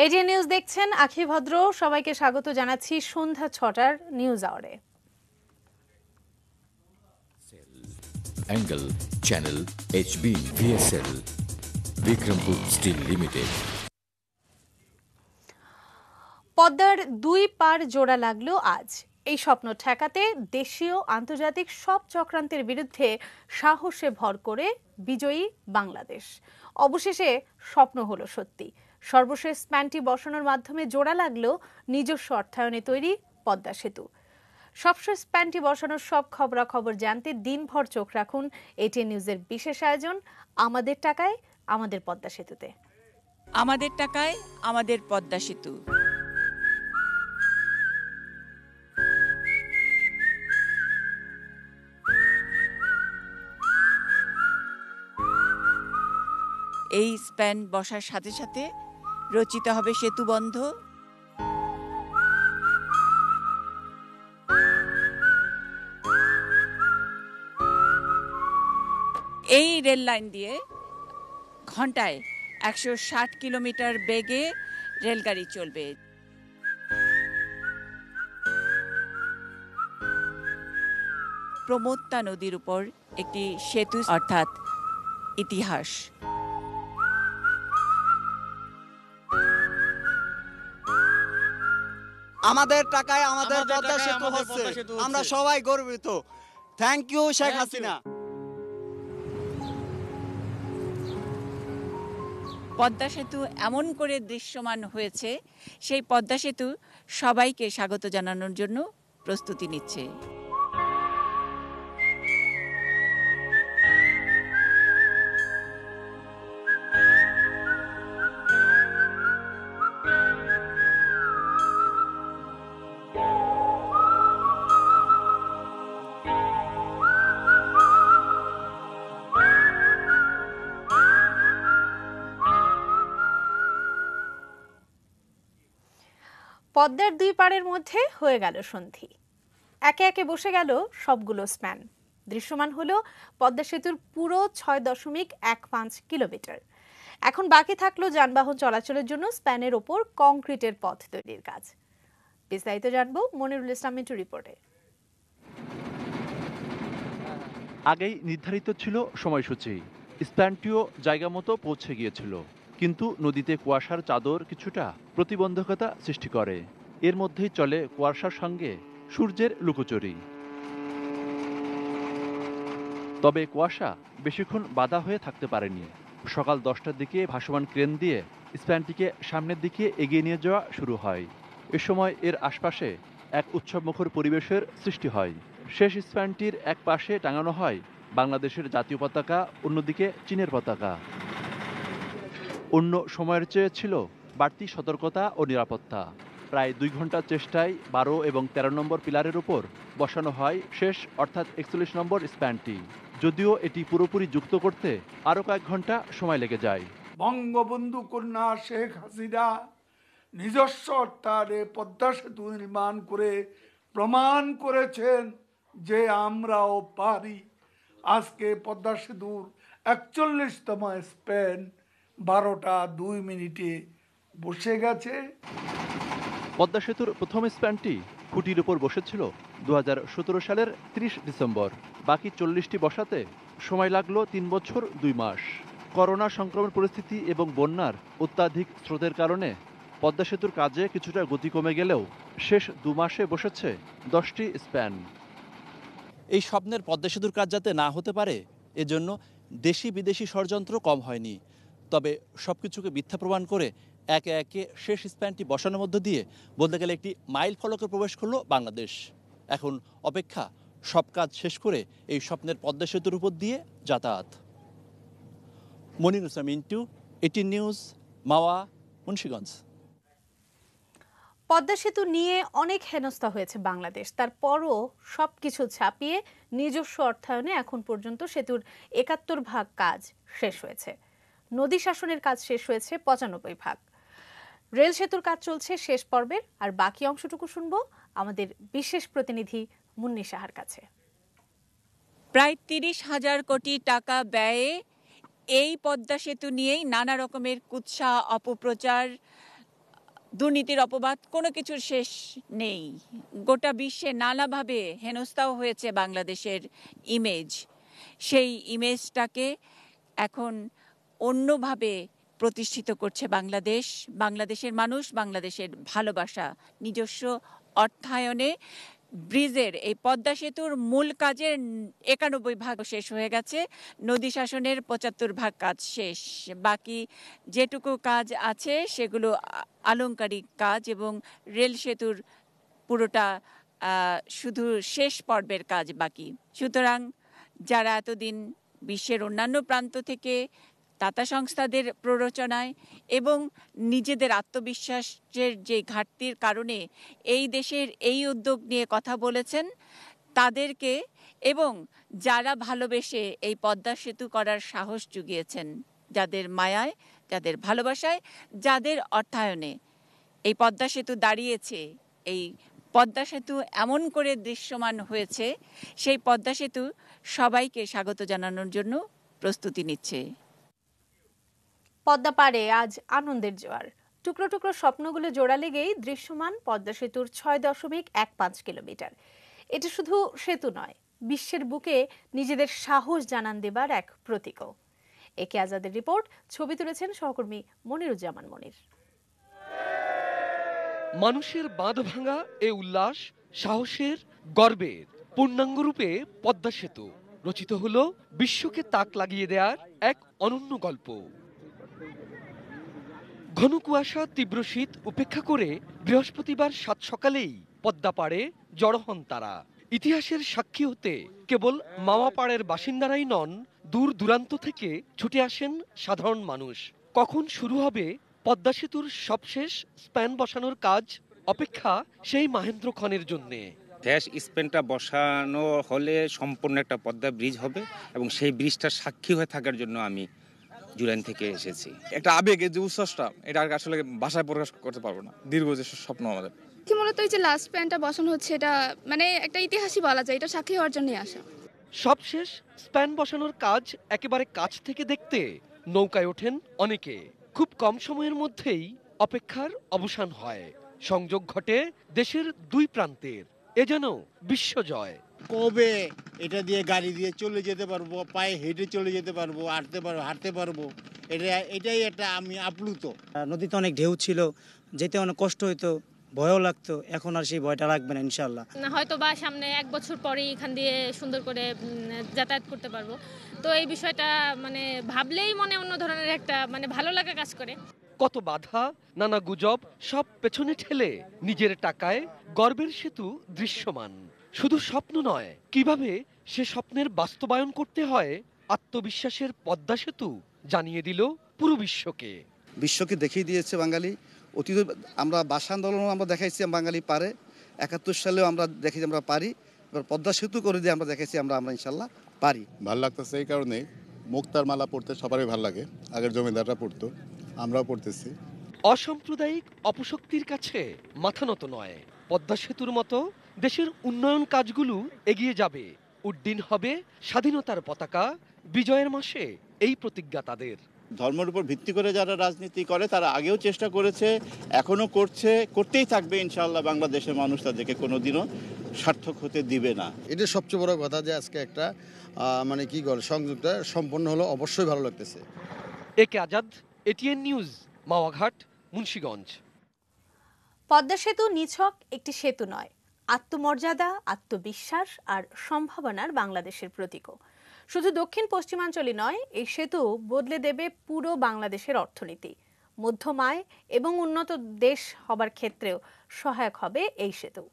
ATN news দেখছেন আখি ভদ্র। সবাইকে স্বাগত জানাচ্ছি সন্ধ্যা ৬টার নিউজ আওয়ারে। Angle channel HB VSL Bikrampur steel limited. পদ্মার দুই পার জোড়া লাগলো আজ। এই স্বপ্ন ঠেকাতে দেশীয় আন্তর্জাতিক সব চক্রান্তের বিরুদ্ধে সাহসে ভর করে বিজয়ী বাংলাদেশ। অবশেষে স্বপ্ন হলো সত্যি। সর্বশেষ স্প্যানটি বসানোর মাধ্যমে জোড়া লাগলো নিজস্ব অর্থায়নে তৈরি পদ্মা সেতু। সবশেষ স্প্যানটি বসানোর সব খবরাখবর জানতে দিনভর চোখ রাখুন এটিএন নিউজের বিশেষ আয়োজন আমাদের টাকায় আমাদের পদ্মা সেতুতে। আমাদের টাকায় আমাদের পদ্মা সেতু। এই স্প্যান বসার সাথে সাথে রচিত হবে সেতুবন্ধ। এই রেল লাইন দিয়ে ঘন্টায় ১৬০ কিলোমিটার বেগে রেলগাড়ি চলবে। প্রমত্তা নদীর উপর একটি সেতু, অর্থাৎ ইতিহাস। আমাদের টাকায় আমাদের পদ্মা সেতু হচ্ছে, আমরা সবাই গর্বিত। Thank you Sheikh Hasina. পদ্মা সেতু এমন করে দৃশ্যমান হয়েছে, সেই পদ্মা সেতু সবাইকে স্বাগত জানানোর জন্য প্রস্তুতি নিচ্ছে। পদ্মার দুই পাড়ের মধ্যে হয়ে গেল সন্ধি। একে একে বসে গেল সবগুলো স্প্যান। দৃশ্যমান হলো পদ্মা সেতুর পুরো ৬.১৫ কিলোমিটার। এখন বাকি থাকলো যানবাহন চলাচলের জন্য স্প্যানের ওপর কংক্রিটের পথ তৈরির কাজ। বিস্তারিত জানবো মনিরুল ইসলাম মিন্টুর রিপোর্টে। আগেই নির্ধারিত ছিল সময়সূচি, স্প্যানটিও জায়গা মতো পৌঁছে গিয়েছিল, কিন্তু নদীতে কুয়াশার চাদর কিছুটা প্রতিবন্ধকতা সৃষ্টি করে। এর মধ্যেই চলে কুয়াশার সঙ্গে সূর্যের লুকোচুরি। তবে কুয়াশা বেশিক্ষণ বাধা হয়ে থাকতে পারেনি। সকাল 10টার দিকে ভাসমান ক্রেন দিয়ে স্প্যানটিকে সামনের দিকে এগিয়ে নিয়ে যাওয়া শুরু হয়। এ সময় এর আশপাশে এক উৎসবমুখর পরিবেশের সৃষ্টি হয়। শেষ স্প্যানটির এক পাশে টাঙানো হয় বাংলাদেশের জাতীয় পতাকা, অন্যদিকে চীনের পতাকা। অন্য সময়ের চেয়ে ছিল বাড়তি সতর্কতা ও নিরাপত্তা। প্রায় 2 ঘন্টার চেষ্টায় 12 এবং 13 নম্বর পিলারের উপর বসানো হয় শেষ, অর্থাৎ 41 নম্বর স্প্যানটি। যদিও এটি পুরোপুরি যুক্ত করতে আরও কয়েক ঘন্টা সময় লেগে যায়। বঙ্গবন্ধু কন্যা শেখ হাসিনা নিজস্ব অর্থায়নে পদ্মা সেতু নির্মাণ করে প্রমাণ করেছেন যে আমরাও পারি। আজকে পদ্মা সেতুর ৪১তম স্প্যান 12টা 2 মিনিটে বসে গেছে। পদ্মা সেতুর প্রথম স্প্যানটি খুঁটির উপর বসেছিল 2017 সালের 30 ডিসেম্বর। বাকি 40টি বসাতে সময় লাগলো 3 বছর 2 মাস। করোনা সংক্রমণ পরিস্থিতি এবং বন্যার অত্যাধিক স্রোতের কারণে পদ্মা সেতুর কাজে কিছুটা গতি কমে গেলেও শেষ 2 মাসে বসেছে 10টি স্প্যান। এই স্বপ্নের পদ্মা সেতুর কাজ যাতে না হতে পারে, এজন্য দেশি বিদেশি ষড়যন্ত্র কম হয়নি। তবে সবকিছুকে মিথ্যা প্রমাণ করে একে একে শেষ স্প্যানটি বসানোর মধ্য দিয়ে বলতে গেলে একটি মাইল ফলকে প্রবেশ করলো বাংলাদেশ। এখন অপেক্ষা সব কাজ শেষ করে এই স্বপ্নের পদ্মা সেতুর উপর দিয়ে যাতায়াত। মনিরুল ইসলাম মিন্টু, এটিএন নিউজ, মাওয়া, মুন্সিগঞ্জ। পদ্মা সেতু নিয়ে অনেক হেনস্থা হয়েছে বাংলাদেশ, তারপরও সবকিছু ছাপিয়ে নিজস্ব অর্থায়নে এখন পর্যন্ত সেতুর ৭১ ভাগ কাজ শেষ হয়েছে। নদী শাসনের কাজ শেষ হয়েছে ৯৫ ভাগ। রেল সেতুর কাজ চলছে শেষ পর্বের। আর বাকি অংশটুকু শুনবো আমাদের বিশেষ প্রতিনিধি মুন্নি সাহার কাছে। প্রায় ৩০,০০০ কোটি টাকা ব্যয়ে এই পদ্মা সেতু নিয়েই নানা রকমের কুৎসা, অপপ্রচার দুর্নীতির অপবাদ, কোনো কিছুর শেষ নেই। গোটা বিশ্বে নানাভাবে হেনস্থাও হয়েছে বাংলাদেশের ইমেজ। সেই ইমেজটাকে এখন অন্যভাবে প্রতিষ্ঠিত করছে বাংলাদেশ, বাংলাদেশের মানুষ, বাংলাদেশের ভালোবাসা। নিজস্ব অর্থায়নে ব্রিজের এই পদ্মা সেতুর মূল কাজের ৯১% শেষ হয়ে গেছে, নদী শাসনের ৭৫% কাজ শেষ। বাকি যেটুকু কাজ আছে সেগুলো আলংকারিক কাজ, এবং রেল সেতুর পুরোটা শুধু শেষ পর্বের কাজ বাকি। সুতরাং যারা এতদিন বিশ্বের অন্যান্য প্রান্ত থেকে টাটা সংস্থাদের প্ররোচনায় এবং নিজেদের আত্মবিশ্বাসের যে ঘাটতির কারণে এই দেশের এই উদ্যোগ নিয়ে কথা বলেছেন, তাদেরকে এবং যারা ভালোবেসে এই পদ্মা সেতু করার সাহস জুগিয়েছেন, যাদের মায়ায়, যাদের ভালোবাসায়, যাদের অর্থায়নে এই পদ্মা সেতু দাঁড়িয়েছে, এই পদ্মা সেতু এমন করে দৃশ্যমান হয়েছে, সেই পদ্মা সেতু সবাইকে স্বাগত জানানোর জন্য প্রস্তুতি নিচ্ছে। পদ্মা পাড়ে আজ আনন্দের জোয়ার। টুকরো টুকরো স্বপ্নগুলো জোড়া লেগেই দৃশ্যমান পদ্মা সেতুর ৬.১৫ কিলোমিটার। এটা শুধু সেতু নয়, বিশ্বের বুকে নিজেদের সাহস জানান দেবার এক প্রতীকও। একে আজাদের রিপোর্ট, ছবি তুলেছেন সহকর্মী মনিরুজ্জামান মনির। মানুষের বাঁধ ভাঙা এ উল্লাস, সাহসের, গর্বের পূর্ণাঙ্গ রূপে পদ্মা সেতু রচিত হলো বিশ্বকে তাক লাগিয়ে দেওয়ার এক অনন্য গল্প। ঘন কুয়াশা, তীব্র শীত উপেক্ষা করে বৃহস্পতিবার ৭ সকালেই পদ্মা পাড়ে জড়ো হন তারা। ইতিহাসের সাক্ষী হতে কেবল মামাপাড়ের বাসিন্দারাই নন, দূর দূরান্ত থেকে ছুটে আসেন সাধারণ মানুষ। কখন শুরু হবে পদ্মা সেতুর সবশেষ স্প্যান বসানোর কাজ? অপেক্ষা সেই মাহেন্দ্র খনের জন্যে। শেষ স্প্যানটা বসানো হলে সম্পূর্ণ একটা পদ্মা ব্রিজ হবে, এবং সেই ব্রিজটার সাক্ষী হয়ে থাকার জন্য আমি জুলাইন থেকে এসেছি। একটা আবেগের যে উচ্ছ্বাসটা, এটা আসলে ভাষায় প্রকাশ করতে পারবো না। দীর্ঘ যে স্বপ্ন আমাদের, মূলত এই যে লাস্ট স্প্যানটা বসানো হচ্ছে, এটা মানে একটা ইতিহাসই বলা যায়, এটা সাক্ষী হওয়ার জন্যই আসা। সবশেষ স্প্যান বসানোর কাজ একেবারে কাছ থেকে দেখতে নৌকায় ওঠেন অনেকে। খুব কম সময়ের মধ্যেই অপেক্ষার অবসান হয়, সংযোগ ঘটে দেশের দুই প্রান্তের। এ যেন বিশ্বজয়। কবে এটা দিয়ে গাড়ি দিয়ে চলে যেতে পারবো, পায়ে হেঁটে চলে যেতে পারবো, হাঁটতে পারবো, এটাই একটা আমি আপ্লুত। নদীতে অনেক ঢেউ ছিল, যেতে অনেক কষ্ট হইতো, ভয়ও লাগতো। এখন আর সেই ভয়টা লাগবে না ইনশাল্লাহ। হয়তো বা সামনে ১ বছর পরেই এখান দিয়ে সুন্দর করে যাতায়াত করতে পারবো। তো এই বিষয়টা মানে ভাবলেই মনে অন্য ধরনের একটা মানে ভালো লাগা কাজ করে। কত বাধা, নানা গুজব সব পেছনে ঠেলে নিজের টাকায় গর্বের সেতু দৃশ্যমান। শুধু স্বপ্ন নয়, কিভাবে সে স্বপ্নের বাস্তবায়ন করতে হয় আত্মবিশ্বাসের পদ্মা সেতু জানিয়ে দিল পুরো বিশ্বকে। বিশ্বকে দেখিয়ে দিয়েছে বাঙালি। অতীত আমরা ভাষা আন্দোলনও আমরা দেখাইছি বাঙালি পারে, ৭১ সালেও আমরা দেখেছি আমরা পারি। এবার পদ্মা সেতু করে দিয়ে আমরা দেখেছি আমরা ইনশাল্লাহ পারি। ভালো লাগতেছে এই কারণে, মুক্তার মালা পড়তে সবারই ভালো লাগে। আগের জমিদাররা পড়তো, আমরাও পড়তেছি। অসাম্প্রদায়িক অপশক্তির কাছে মাথা নত নয়। পদ্মা সেতুর মতো দেশের উন্নয়ন কাজগুলো এগিয়ে যাবে, উড্ডীন হবে স্বাধীনতার পতাকা। বিজয়ের মাসে এই প্রতিজ্ঞা তাদের। ধর্মের উপর ভিত্তি করে যারা রাজনীতি করে, তারা আগেও চেষ্টা করেছে, এখনো করছে, করতেই থাকবে ইনশাআল্লাহ। বাংলাদেশের মানুষ তাদেরকে কোনোদিনও সার্থক হতে দিবে না। এটা সবচেয়ে বড় কথা যে আজকে একটা মানে কি বলে সংযোগটা সম্পন্ন হলো, অবশ্যই ভালো লাগতেছে। একে আজাদ, এটিএন নিউজ, মাওয়াঘাট, মুন্সিগঞ্জ। পদ্মা সেতু নিছক একটি সেতু নয়, আত্মমর্যাদা, আত্মবিশ্বাস আর সম্ভাবনার বাংলাদেশের প্রতীকও। শুধু দক্ষিণ পশ্চিমাঞ্চলই নয়, এই সেতু বদলে দেবে পুরো বাংলাদেশের অর্থনীতি। মধ্যম আয় এবং উন্নত দেশ হবার ক্ষেত্রেও সহায়ক হবে এই সেতু।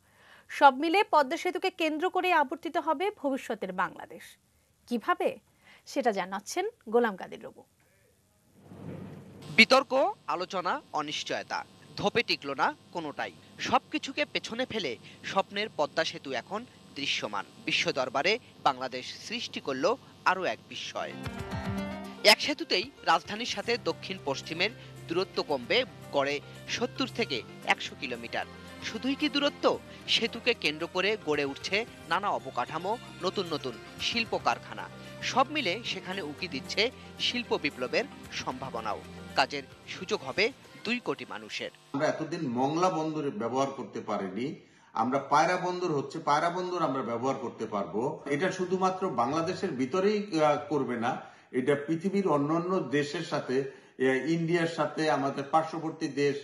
সব মিলে পদ্মা সেতুকে কেন্দ্র করে আবর্তিত হবে ভবিষ্যতের বাংলাদেশ। কিভাবে, সেটা জানাচ্ছেন গোলাম কাদের রবু। বিতর্ক, আলোচনা, অনিশ্চয়তা, ধোপে টিকল না কোনোটাই। সবকিছুকে পেছনে ফেলে স্বপ্নের পদ্মা সেতু এখন দৃশ্যমান। বিশ্ব দরবারে বাংলাদেশ সৃষ্টি করল আরও এক বিস্ময়। এক সেতুতেই রাজধানীর সাথে দক্ষিণ পশ্চিমের দূরত্ব কমবে গড়ে ৭০ থেকে ১০০ কিলোমিটার। শুধুই কি দূরত্ব? সেতুকে কেন্দ্র করে গড়ে উঠছে নানা অবকাঠামো, নতুন নতুন শিল্প কারখানা। সব মিলে সেখানে উকি দিচ্ছে শিল্প বিপ্লবের সম্ভাবনাও। কাজের সুযোগ হবে 2 কোটি মানুষের। আমরা এতদিন মংলা বন্দর ব্যবহার করতে পারিনি, আমরা পায়রা বন্দর হচ্ছে, পায়রা বন্দর আমরা ব্যবহার করতে পারবো। এটা শুধুমাত্র বাংলাদেশের ভিতরেই করবে না, এটা পৃথিবীর অন্যান্য দেশের সাথে, ইন্ডিয়ার সাথে, আমাদের পার্শ্ববর্তী দেশ,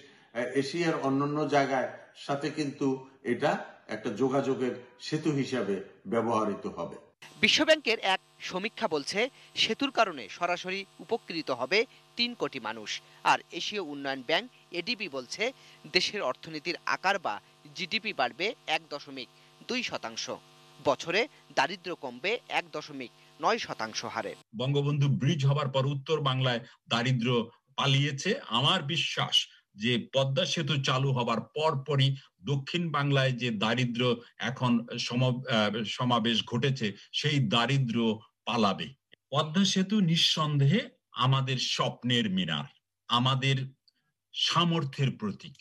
এশিয়ার অন্যান্য জায়গায় সাথে কিন্তু এটা একটা যোগাযোগের সেতু হিসাবে ব্যবহৃত হবে। বিশ্বব্যাংকের এক সমীক্ষা বলছে সেতুর কারণে সরাসরি উপকৃত হবে 3 কোটি মানুষ। আর এশীয় উন্নয়ন ব্যাংক এডিবি বলছে দেশের অর্থনীতির আকার বা জিডিপি বাড়বে 1.2%। বছরে দারিদ্র্য কমবে 1.9% হারে। বঙ্গবন্ধু ব্রিজ হবার পর উত্তর বাংলায় দারিদ্র্য পালিয়েছে। আমার বিশ্বাস যে পদ্মা সেতু চালু হবার পরপরই দক্ষিণ বাংলায় যে দারিদ্র্য এখন সমাবেশ ঘটেছে সেই দারিদ্র্য পালাবে। পদ্মা সেতু নিঃসন্দেহে আমাদের স্বপ্নের মিনার, আমাদের সামর্থ্যের প্রতীক,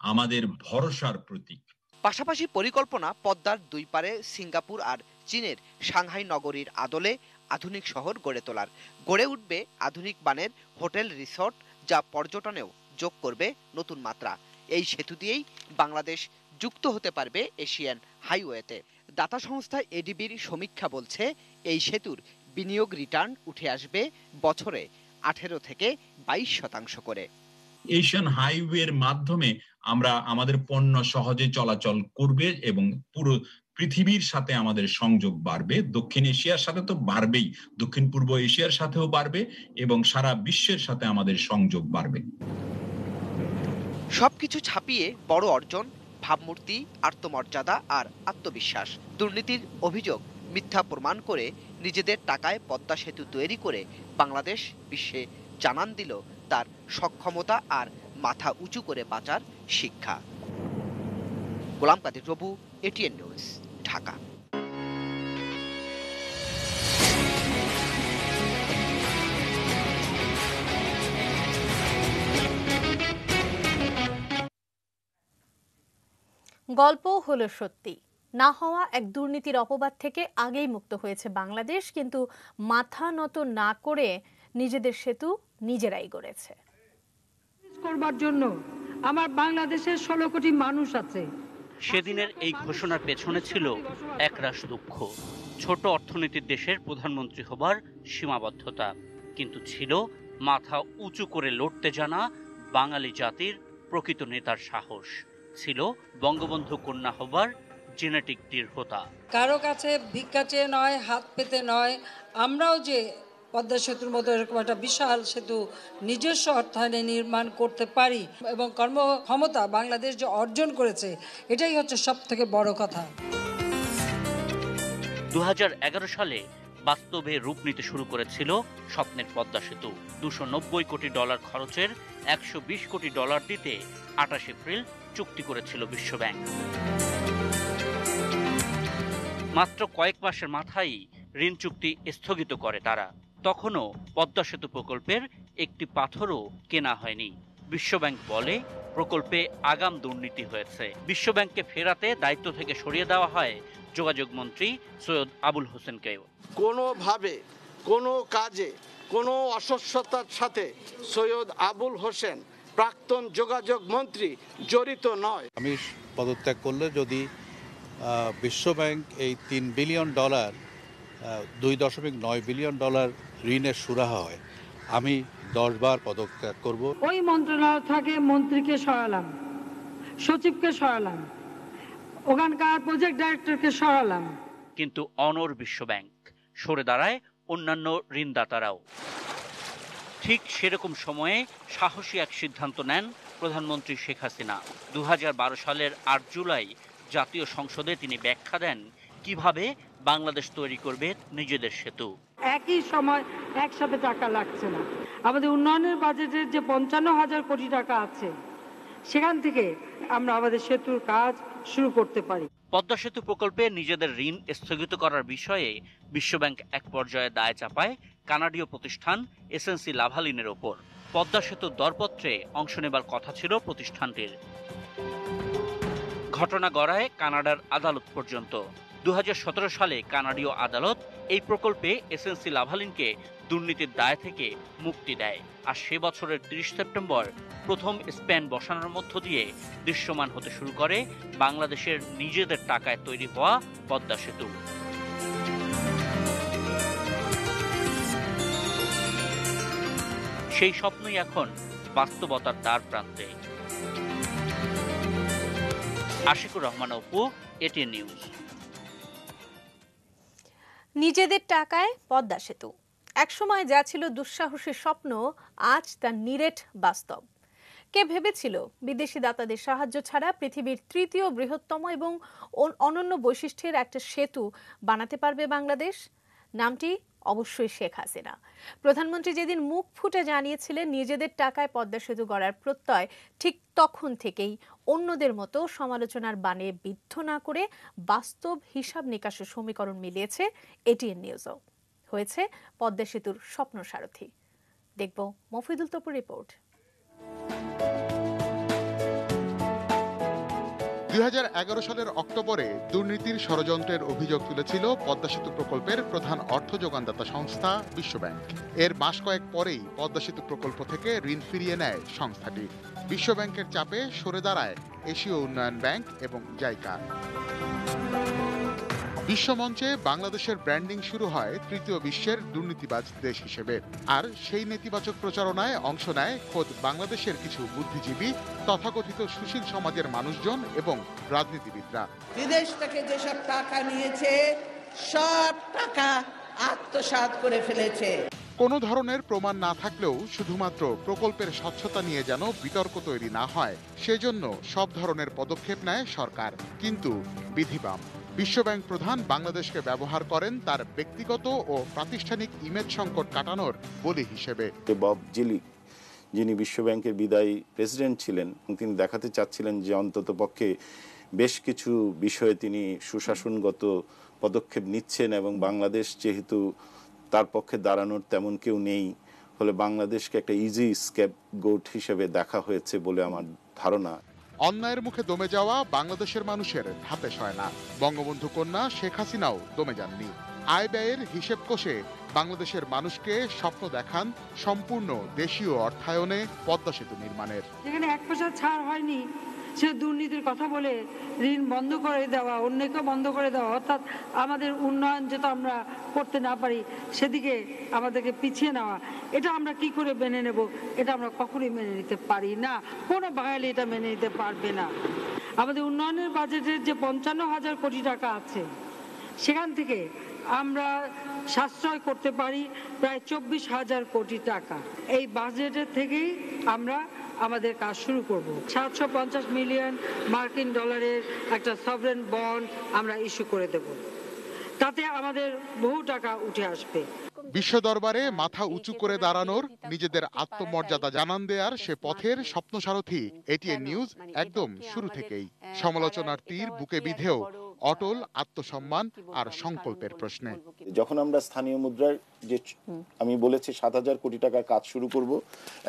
আমাদের ভরসার প্রতীক। পাশাপাশি পরিকল্পনা পদ্মার 2 পারে সিঙ্গাপুর আর চীনের সাংহাই নগরীর আদলে আধুনিক শহর গড়ে তোলার। গড়ে উঠবে আধুনিক মানের হোটেল রিসর্ট, যা পর্যটনেও যোগ করবে নতুন মাত্রা। এই সেতু দিয়েই বাংলাদেশ যুক্ত হতে পারবে এশিয়ান হাইওয়েতে। দাতা সংস্থা এডিবির সমীক্ষা বলছে এই সেতুর বিনিয়োগ রিটার্ন উঠে আসবে বছরে 18 থেকে 22% করে। এশিয়ান হাইওয়ের মাধ্যমে আমরা আমাদের পণ্য সহজে চলাচল করবে এবং পুরো পৃথিবীর সাথে আমাদের সংযোগ বাড়বে। দক্ষিণ এশিয়ার সাথে তো বাড়বেই, দক্ষিণ পূর্ব এশিয়ার সাথেও বাড়বে এবং সারা বিশ্বের সাথে আমাদের সংযোগ বাড়বে। সবকিছু ছাপিয়ে বড় অর্জন, ভাবমূর্তি, আত্মমর্যাদা আর আত্মবিশ্বাস। দুর্নীতির অভিযোগ মিথ্যা প্রমাণ করে নিজেদের টাকায় পদ্মা সেতু তৈরি করে বাংলাদেশ বিশ্বে জানান দিল তার সক্ষমতা আর মাথা উঁচু করে বাঁচার শিক্ষা। গোলাম কাদের প্রভু, এটিএন নিউজ, ঢাকা। গল্প হলো সত্যি। না হওয়া এক দুর্নীতির অপবাদ থেকে আগেই মুক্ত হয়েছে বাংলাদেশ, কিন্তু মাথা নত না করে নিজেদের সেতু নিজেরাই গড়েছে। করবার জন্য আমার বাংলাদেশের 16 কোটি মানুষ আছে। সেদিনের এই ঘোষণার পেছনে ছিল একরাশ দুঃখ, ছোট অর্থনীতির দেশের প্রধানমন্ত্রী হবার সীমাবদ্ধতা, কিন্তু ছিল মাথা উঁচু করে লড়তে জানা বাঙালি জাতির প্রকৃত নেতার সাহস, ছিল বঙ্গবন্ধু কন্যা হবার জেনেটিক দৃঢ়তা। কারো কাছে ভিক্ষা চেয়ে নয়, হাত পেতে নয়, আমরাও যে পদ্মা সেতুর মতো এরকম একটা বিশাল সেতু নিজস্ব অর্থায়নে নির্মাণ করতে পারি এবং কর্মক্ষমতা বাংলাদেশ যে অর্জন করেছে, এটাই হচ্ছে সব থেকে বড় কথা। 2011 সালে বাস্তবে রূপ নিতে শুরু করেছিল স্বপ্নের পদ্মা সেতু। $290 কোটি খরচের $120 কোটি দিতে 28 এপ্রিল চুক্তি করেছিল বিশ্বব্যাংক। মাত্র কয়েক মাসের মাথায় ঋণ চুক্তি স্থগিত করে তারা। তখনও পদ্মা সেতু প্রকল্পের একটি পাথরও কেনা হয়নি। বিশ্বব্যাংক বলে প্রকল্পে আগাম দুর্নীতি হয়েছে। বিশ্বব্যাংককে ফেরাতে দায়িত্ব থেকে সরিয়ে দেওয়া হয় যোগাযোগ মন্ত্রী সৈয়দ আবুল হোসেনকেও। কোনোভাবে কোনো কাজে কোনো অস্বচ্ছতার সাথে সৈয়দ আবুল হোসেন প্রাক্তন যোগাযোগ মন্ত্রী জড়িত নয়। আমি পদত্যাগ করলে যদি বিশ্বব্যাংক এই $3 বিলিয়ন $2.9 বিলিয়ন ঋণের সুরাহা হয়, আমি 10 বার পদত্যাগ করব। ওই মন্ত্রণালয় থেকে মন্ত্রীকে সরালাম, সচিবকে সরালাম, ওখানকার প্রজেক্ট ডাইরেক্টরকে সরালাম, কিন্তু অনড় বিশ্বব্যাংক, সরে দাঁড়ায় অন্যান্য ঋণদাতারাও। ঠিক সেরকম সময়ে সাহসী এক সিদ্ধান্ত নেন প্রধানমন্ত্রী শেখ হাসিনা। 2012 সালের 8 জুলাই জাতীয় সংসদে তিনি ব্যাখ্যা দেন কিভাবে বাংলাদেশ তৈরি করবে নিজেদের সেতু। একই সময় একসাথে টাকা লাগছে না। আমাদের উন্নয়নের বাজেটের যে 55,000 কোটি টাকা আছে, সেখান থেকে আমরা আমাদের সেতুর কাজ শুরু করতে পারি। পদ্মা সেতু প্রকল্পে নিজেদের ঋণ স্থগিত করার বিষয়ে বিশ্বব্যাংক এক পর্যায়ে দায় চাপায় কানাডীয় প্রতিষ্ঠান এসএনসি লাভালিনের ওপর। পদ্মা সেতুর দরপত্রে অংশ নেবার কথা ছিল প্রতিষ্ঠানটির। ঘটনা গড়ায় কানাডার আদালত পর্যন্ত। 2017 সালে কানাডীয় আদালত এই প্রকল্পে এসএনসি লাভালিনকে দুর্নীতির দায় থেকে মুক্তি দেয়। আর সে বছরের ৩০ সেপ্টেম্বর প্রথম স্প্যান বসানোর মধ্য দিয়ে দৃশ্যমান হতে শুরু করে বাংলাদেশের নিজেদের টাকায় তৈরি হওয়া পদ্মা সেতু। সেই স্বপ্নই এখন বাস্তবতার দ্বার প্রান্তে। Ashikur Rahman Apu, ATN news. নিজেদের টাকায় পদ্মা সেতু একসময় যা ছিল দুঃসাহসী স্বপ্ন, আজ তা নিরেট বাস্তব। কে ভেবেছিল বিদেশি দাতাদের সাহায্য ছাড়া পৃথিবীর তৃতীয় বৃহত্তম এবং অনন্য বৈশিষ্ট্যের একটা সেতু বানাতে পারবে বাংলাদেশ? নামটি অবশ্যই শেখ হাসিনা। প্রধানমন্ত্রী যেদিন মুখ ফুটে জানিয়েছিলেন নিজেদের টাকায় পদ্মা সেতু গড়ার প্রত্যয়, ঠিক তখন থেকেই অন্যদের মতো সমালোচনার বানে বিদ্ধ না করে বাস্তব হিসাব নিকাশের সমীকরণ মিলিয়েছে এটিএন নিউজও। হয়েছে পদ্মা সেতুর স্বপ্ন সারথি। দেখব মফিদুল তপুর রিপোর্ট। 2011 সালের অক্টোবরে দুর্নীতির ষড়যন্ত্রের অভিযোগ তুলেছিল পদ্মা সেতু প্রকল্পের প্রধান অর্থ যোগানদাতা সংস্থা বিশ্বব্যাংক। এর মাস কয়েক পরেই পদ্মা সেতু প্রকল্প থেকে ঋণ ফিরিয়ে নেয় সংস্থাটি। বিশ্বব্যাংকের চাপে সরে দাঁড়ায় এশীয় উন্নয়ন ব্যাংক এবং জাইকা। বিশ্বমঞ্চে বাংলাদেশের ব্র্যান্ডিং শুরু হয় তৃতীয় বিশ্বের দুর্নীতিবাজ দেশ হিসেবে। আর সেই নেতিবাচক প্রচারণায় অংশ নেয় খোদ বাংলাদেশের কিছু বুদ্ধিজীবী, তথাকথিত সুশীল সমাজের মানুষজন এবং রাজনীতিবিদরা। বিদেশ থেকে যেসব টাকা নিয়েছে সব টাকা আত্মসাৎ করে ফেলেছে। কোনো ধরনের প্রমাণ না থাকলেও শুধুমাত্র প্রকল্পের স্বচ্ছতা নিয়ে যেন বিতর্ক তৈরি না হয়, সেজন্য সব ধরনের পদক্ষেপ নেয় সরকার। কিন্তু বিধিবাম। বিশ্বব্যাংক প্রধান বাংলাদেশকে ব্যবহার করেন তার ব্যক্তিগত ও প্রাতিষ্ঠানিক ইমেজ সংকট কাটানোর বলি হিসেবে। বব জিলিক, যিনি বিশ্বব্যাংকের বিদায়ী প্রেসিডেন্ট ছিলেন, তিনি দেখাতে চাচ্ছিলেন যে অন্তত পক্ষে বেশ কিছু বিষয়ে তিনি সুশাসনগত পদক্ষেপ নিচ্ছেন এবং বাংলাদেশ যেহেতু তার পক্ষে দাঁড়ানোর তেমন কেউ নেই, ফলে বাংলাদেশকে একটা ইজি স্কেপ গোট হিসেবে দেখা হয়েছে বলে আমার ধারণা। অন্যায়ের মুখে দমে যাওয়া বাংলাদেশের মানুষের হাতে সয় না। বঙ্গবন্ধু কন্যা শেখ হাসিনাও দমে যাননি। আয় ব্যয়ের হিসেব কষে বাংলাদেশের মানুষকে স্বপ্ন দেখান সম্পূর্ণ দেশীয় অর্থায়নে পদ্মা সেতু নির্মাণের। যেখানে এক পয়সা ছাড় হয়নি, সে দুর্নীতির কথা বলে ঋণ বন্ধ করে দেওয়া, অন্যকে বন্ধ করে দেওয়া, অর্থাৎ আমাদের উন্নয়ন যেটা আমরা করতে না পারি সেদিকে আমাদেরকে পিছিয়ে নেওয়া, এটা আমরা কি করে মেনে নেব? এটা আমরা কখনোই মেনে নিতে পারি না। কোনো বাঙালি এটা মেনে নিতে পারবে না। আমাদের উন্নয়নের বাজেটের যে 55,000 কোটি টাকা আছে, সেখান থেকে আমরা সাশ্রয় করতে পারি প্রায় 24,000 কোটি টাকা। এই বাজেটের থেকেই আমরা আমাদের কাজ শুরু করব। 750 মিলিয়ন মার্কিন ডলারের একটা সভরেন বন্ড আমরা ইস্যু করে দেব। তাতে আমাদের বহু টাকা উঠে আসবে। বিশ্ব দরবারে মাথা উঁচু করে দাঁড়ানোর, নিজেদের আত্মমর্যাদা জানান দেয়ার সে পথের স্বপ্নসারথী এটিএন নিউজ একদম শুরু থেকেই। সমালোচনার তীর বুকে বিধেও অটল আত্মসম্মান আর সংকল্পের প্রশ্নে। যখন আমরা স্থানীয় মুদ্রার যে আমি বলেছি 7,000 কোটি টাকার কাজ শুরু করব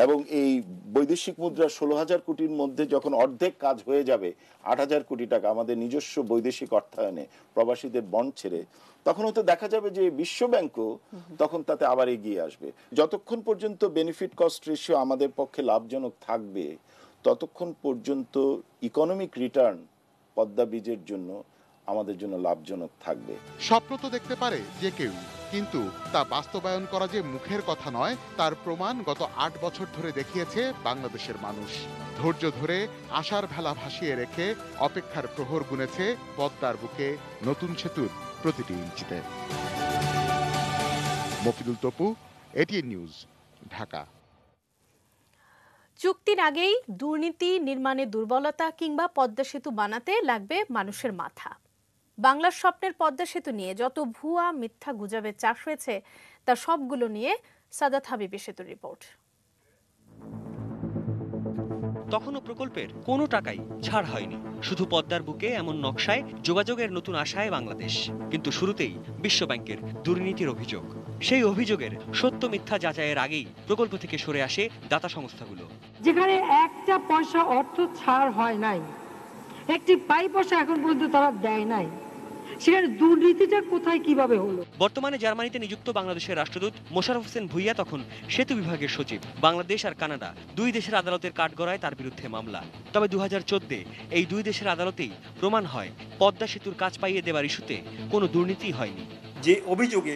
এবং এই বৈদেশিক মুদ্রা 16,000 কোটির মধ্যে যখন অর্ধেক কাজ হয়ে যাবে, 8,000 কোটি টাকা আমাদের নিজস্ব বৈদেশিক অর্থায়নে প্রবাসীদের বন্ড ছেড়ে, তখন হয়তো দেখা যাবে যে বিশ্বব্যাংকও তখন তাতে আবার এগিয়ে আসবে। যতক্ষণ পর্যন্ত বেনিফিট কস্ট রেশিও আমাদের পক্ষে লাভজনক থাকবে, ততক্ষণ পর্যন্ত ইকোনমিক রিটার্ন পদ্মা ব্রিজের জন্য আমাদের জন্য লাভজনক থাকবে। স্বপ্ন তো দেখতে পারে যে কেউ, কিন্তু তা বাস্তবায়ন করা যে মুখের কথা নয়, তার প্রমাণ গত 8 বছর ধরে দেখিয়েছে বাংলাদেশের মানুষ। ধৈর্য ধরে আশার ভেলা ভাসিয়ে রেখে অপেক্ষার প্রহর গুনেছে পদ্মার বুকে নতুন সেতুর প্রতিটি ইঞ্চিতে। Mofidul Topu, ATN news, Dhaka. চুক্তির আগেই দুর্নীতি, নির্মাণে দুর্বলতা কিংবা পদ্মা সেতু বানাতে লাগবে মানুষের মাথা। বাংলার স্বপ্নের পদ্মা সেতু নিয়ে যত ভুয়া মিথ্যা গুজবের চাষ হয়েছে, তা সবগুলো নিয়ে সাদাত হাবিবি সেতুর রিপোর্ট। তখনও প্রকল্পের কোনো টাকাই ছাড় হয়নি। শুধু পদ্মার বুকে এমন নকশায় যোগাযোগের নতুন আশায় বাংলাদেশ। কিন্তু শুরুতেই বিশ্বব্যাংকের দুর্নীতির অভিযোগ। সেই অভিযোগের সত্য মিথ্যা যাচাইয়ের আগেই প্রকল্প থেকে সরে আসে দাতা সংস্থাগুলো। যেখানে একটা পয়সা অর্থ ছাড় হয় নাই, একটি পাই পয়সা এখন পর্যন্ত তারা দেয় নাই, সেখানে দুর্নীতিটা কোথায় কিভাবে হলো। বর্তমানে জার্মানিতে নিযুক্ত বাংলাদেশের রাষ্ট্রদূত মোশাররফ হোসেন ভূঁইয়া তখন সেতু বিভাগের সচিব। বাংলাদেশ আর কানাডা দুই দেশের আদালতের কাঠগড়ায় তার বিরুদ্ধে মামলা। তবে 2014 এই দুই দেশের আদালতেই প্রমাণ হয় পদ্মা সেতুর কাজ পাইয়ে দেওয়ার ইস্যুতে কোনো দুর্নীতি হয়নি। যে অভিযোগে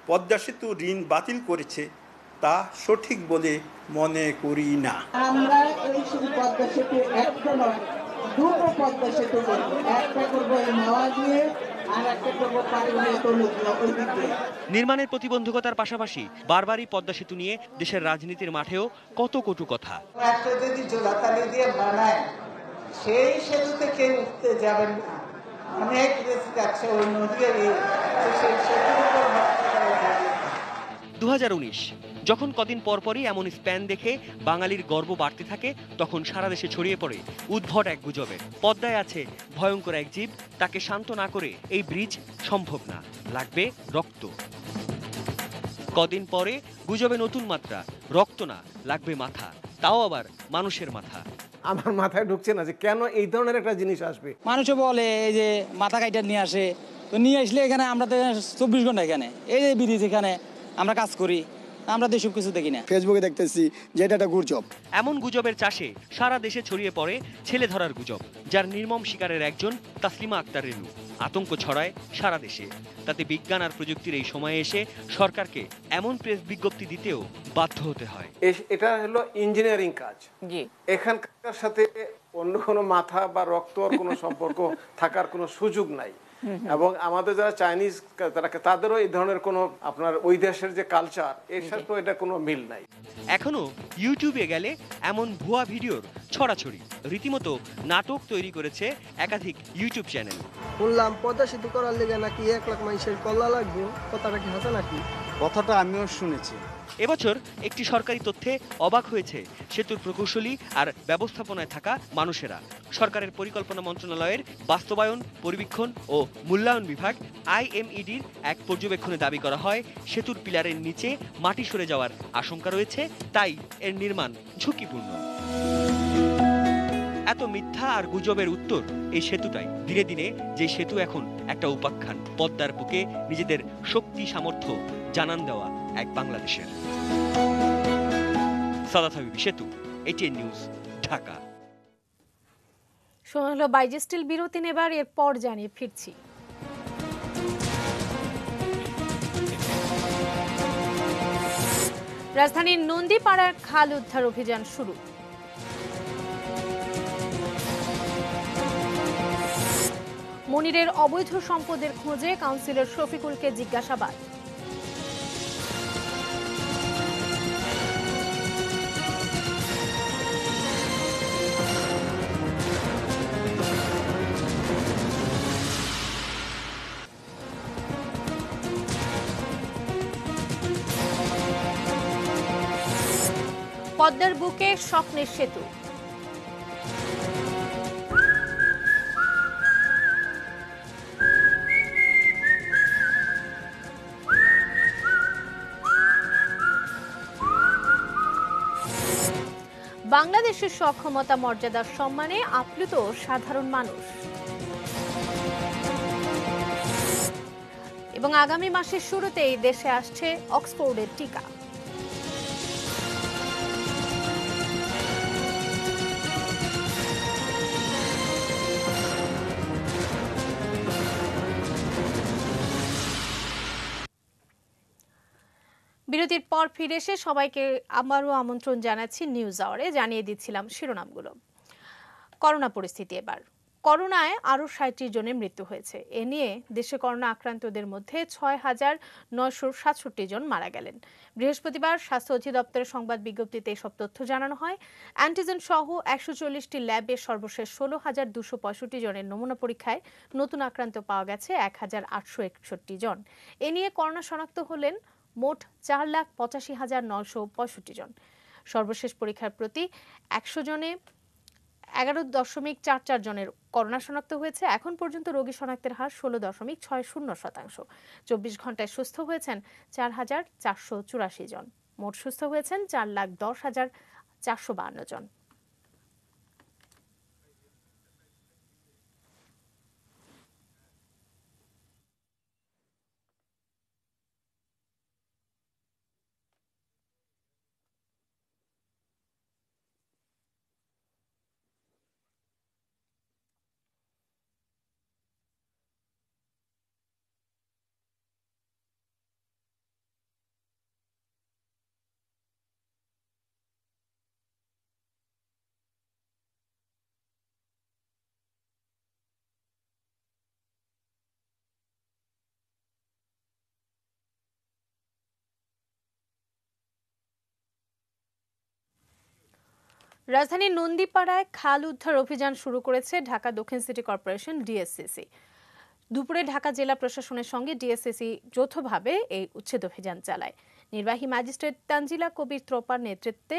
পদ্মা সেতু ঋণ বাতিল করেছে তা সঠিক বলে মনে করি না। আমরা এই শুধু পদ্মা সেতু একটা নয়, দুটো পদ্মা সেতু করব, একটা করবো এই মাওয়া দিয়ে আর একটা করবো নির্মাণের প্রতিবন্ধকতার পাশাপাশি বারবারই পদ্মা সেতু নিয়ে দেশের রাজনীতির মাঠেও কত কটু কথা। একটা যদি জোড়াতালি দিয়ে বানায় সেই সেতুতে কেউ উঠতে যাবেন না, অনেক রিস্ক আছে ওই নদীর। 2019 যখন কদিন পরপরই এমন স্প্যান দেখে বাঙালির গর্ব বাড়তে থাকে, তখন সারা দেশে ছড়িয়ে পড়ে উদ্ভট এক গুজবে পদ্মায় আছে ভয়ঙ্কর এক জীব, তাকে শান্ত না করে এই ব্রিজ সম্ভব না, লাগবে রক্ত। কদিন পরে গুজবে নতুন মাত্রা, রক্ত না, লাগবে মাথা, তাও আবার মানুষের মাথা। আমার মাথায় ঢুকছে না যে কেন এই ধরনের একটা জিনিস আসবে। মানুষও বলে এই যে মাথা কাইটা নিয়ে আসে, তো নিয়ে আসলে এখানে আমরা তো 24 ঘন্টা এখানে এই যে ব্রিজ এখানে আমরা কাজ করি, আমরা তো এসব কিছু দেখি না। ফেসবুকে দেখতেছি যে এটা একটা গুজব। এমন গুজবের চাষে সারা দেশে ছড়িয়ে পড়ে ছেলে ধরার গুজব, যার নির্মম শিকারের একজন তাসলিমা আক্তার রেনু। আতঙ্ক ছড়ায় সারা দেশে। তাতে বিজ্ঞান আর প্রযুক্তির এই সময়ে এসে সরকারকে এমন প্রেস বিজ্ঞপ্তি দিতেও বাধ্য হতে হয়। এটা হলো ইঞ্জিনিয়ারিং কাজ, এখানকার সাথে অন্য কোনো মাথা বা রক্ত কোনো সম্পর্ক থাকার কোনো সুযোগ নাই। এবং আমাদের যারা চাইনিজ তাদেরও এই ধরনের কোনো আপনার ওই দেশের যে কালচার, এর সাথে এটা কোনো মিল নাই। এখনো ইউটিউবে গেলে এমন ভুয়া ভিডিওর ছড়াছড়ি, রীতিমতো নাটক তৈরি করেছে একাধিক ইউটিউব চ্যানেল। শুনলাম পদ্মা সেতু করার লেগে নাকি 1 লাখ মানুষের কল্লা লাগবে, কথাটা কি হাসা নাকি? কথাটা আমিও শুনেছি। এবছর একটি সরকারি তথ্যে অবাক হয়েছে সেতুর প্রকৌশলী আর ব্যবস্থাপনায় থাকা মানুষেরা। সরকারের পরিকল্পনা মন্ত্রণালয়ের বাস্তবায়ন, পরিবীক্ষণ ও মূল্যায়ন বিভাগ IMEDর এক পর্যবেক্ষণে দাবি করা হয় সেতুর পিলারের নিচে মাটি সরে যাওয়ার আশঙ্কা রয়েছে, তাই এর নির্মাণ ঝুঁকিপূর্ণ। এত মিথ্যা আর গুজবের উত্তর এই সেতুটাই। দিনে দিনে যে সেতু এখন একটা উপাখ্যান, পদ্মার বুকে নিজেদের শক্তি সামর্থ্য জানান দেওয়া এক বাংলাদেশের। সাদাত হাবিবি, সেতু, ATN নিউজ, ঢাকা। শোনা হলো বাইজেস্টিল বিরতি নেবার, এরপর জানিয়ে ফিরছি। রাজধানীর নন্দীপাড়ার খাল উদ্ধার অভিযান শুরু। মনিরের অবৈধ সম্পদের খোঁজে কাউন্সিলর শফিকুলকে জিজ্ঞাসাবাদ। পদ্মার বুকে স্বপ্নের সেতু। বাংলাদেশের সক্ষমতা মর্যাদার সম্মানে আপ্লুত সাধারণ মানুষ। এবং আগামী মাসের শুরুতেই দেশে আসছে অক্সফোর্ডের টিকা। বিরতির পর ফিরে এসে সবাইকে আবারও আমন্ত্রণ জানাচ্ছি নিউজ আওয়ারে। জানিয়ে দিচ্ছিলাম শিরোনামগুলো। করোনা পরিস্থিতি এবার। করোনায় আরও ৬০ জনের মৃত্যু হয়েছে। এ নিয়ে দেশে করোনা আক্রান্তদের মধ্যে ৬,৯৬৭ জন মারা গেলেন। বৃহস্পতিবার স্বাস্থ্য অধিদপ্তরের সংবাদ বিজ্ঞপ্তিতে এসব তথ্য জানানো হয়। অ্যান্টিজেন সহ ১৪০টি ল্যাবে সর্বশেষ ১৬,২৬৫ জনের নমুনা পরীক্ষায় নতুন আক্রান্ত পাওয়া গেছে ১,৮৬১ জন। এ নিয়ে করোনা শনাক্ত হলেন মোট ৪,৮৫,৯৬৫ জন। সর্বশেষ পরীক্ষার প্রতি ১০০ জনে ১১.৪৪ জনের করোনা শনাক্ত হয়েছে। এখন পর্যন্ত রোগী শনাক্তের হার ১৬.৬০%। ২৪ ঘন্টায় সুস্থ হয়েছেন ৪,৪৮৪ জন। মোট সুস্থ হয়েছেন ৪,১০,৪৫২ জন। রাজধানীর নন্দীপাড়ায় খাল উদ্ধার অভিযান শুরু করেছে ঢাকা দক্ষিণ সিটি কর্পোরেশন ডিএসসিসি। দুপুরে ঢাকা জেলা প্রশাসনের সঙ্গে ডিএসসিসি যৌথভাবে এই উচ্ছেদ অভিযান চালায়। নির্বাহী ম্যাজিস্ট্রেট তানজিলা কবির ত্রোপার নেতৃত্বে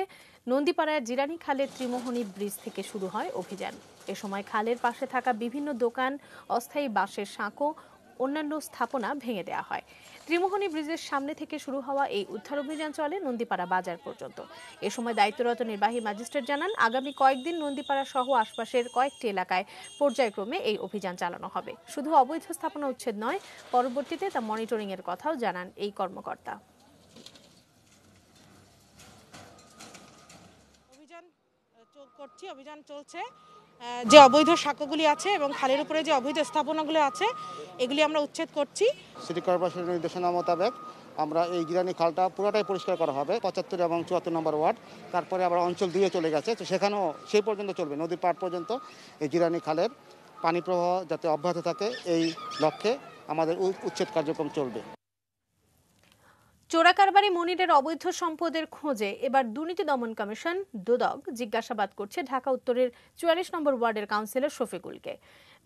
নন্দীপাড়ায় জিরানী খালের ত্রিমোহনী ব্রিজ থেকে শুরু হয় অভিযান। এ সময় খালের পাশে থাকা বিভিন্ন দোকান, অস্থায়ী বাঁশের সাঁকো, অন্যান্য স্থাপনা ভেঙে দেওয়া হয়। ত্রিমোহনী ব্রিজের সামনে থেকে শুরু হওয়া এই উদ্ধার অভিযান চলে নন্দীপাড়া বাজার পর্যন্ত। এ সময় দায়িত্বরত নির্বাহী ম্যাজিস্ট্রেট জানান, আগামী কয়েকদিন নন্দীপাড়া সহ আশপাশের কয়েকটি এলাকায় পর্যায়ক্রমে এই অভিযান চালানো হবে। শুধু অবৈধ স্থাপনা উচ্ছেদ নয়, পরবর্তীতে তা মনিটরিং এর কথাও জানান এই কর্মকর্তা। অভিযান চলছে, যে অবৈধ সাঁকোগুলি আছে এবং খালের উপরে যে অবৈধ স্থাপনাগুলো আছে এগুলি আমরা উচ্ছেদ করছি। সিটি কর্পোরেশনের নির্দেশনা মোতাবেক আমরা এই জিরানী খালটা পুরোটাই পরিষ্কার করা হবে, 75 এবং 74 নম্বর ওয়ার্ড। তারপরে আবার অঞ্চল 2 চলে গেছে, তো সেখানেও সেই পর্যন্ত চলবে, নদীর পাড় পর্যন্ত এই জিরানী খালের পানি প্রবাহ যাতে অব্যাহত থাকে এই লক্ষ্যে আমাদের উচ্ছেদ কার্যক্রম চলবে। চোরাকারবারি মনিরের অবৈধ সম্পদের খোঁজে এবার দুর্নীতি দমন কমিশন দুদক জিজ্ঞাসাবাদ করছে ঢাকা উত্তরের 44 নম্বর ওয়ার্ডের কাউন্সিলর শফিকুলকে।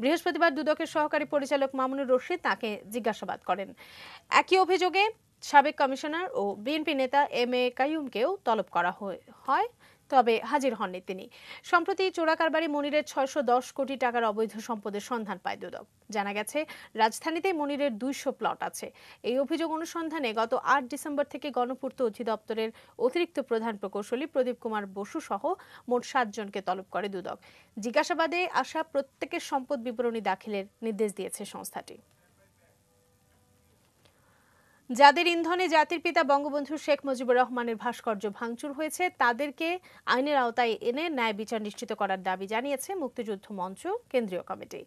বৃহস্পতিবার দুদকের সহকারী পরিচালক মামুনুর রশিদ তাকে জিজ্ঞাসাবাদ করেন। একই অভিযোগে সাবেক কমিশনার ও বিএনপি নেতা এম.এ. কাইয়ুমকেও তলব করা হয়, তবে হাজির হননি তিনি। সম্প্রতি চোরাকারবারি মনিরের 610 কোটি টাকার অবৈধ সম্পদের সন্ধান পায় দুদক। জানা গেছে, রাজধানীতে মনিরের 200 প্লট আছে। এই অভিযোগ অনুসন্ধানে গত 8 ডিসেম্বর থেকে গণপূর্ত অধিদপ্তরের অতিরিক্ত প্রধান প্রকৌশলী প্রদীপ কুমার বসু সহ মোট 7 জনকে তলব করে দুদক। জিজ্ঞাসাবাদে আসা প্রত্যেকের সম্পদ বিবরণী দাখিলের নির্দেশ দিয়েছে সংস্থাটি। যাদের ইন্ধনে জাতির পিতা বঙ্গবন্ধু শেখ মুজিবুর রহমানের ভাস্কর্য ভাঙচুর হয়েছে তাদেরকে আইনের আওতায় এনে ন্যায় বিচার নিশ্চিত করার দাবি জানিয়েছে মুক্তিযুদ্ধ মঞ্চ কেন্দ্রীয় কমিটি।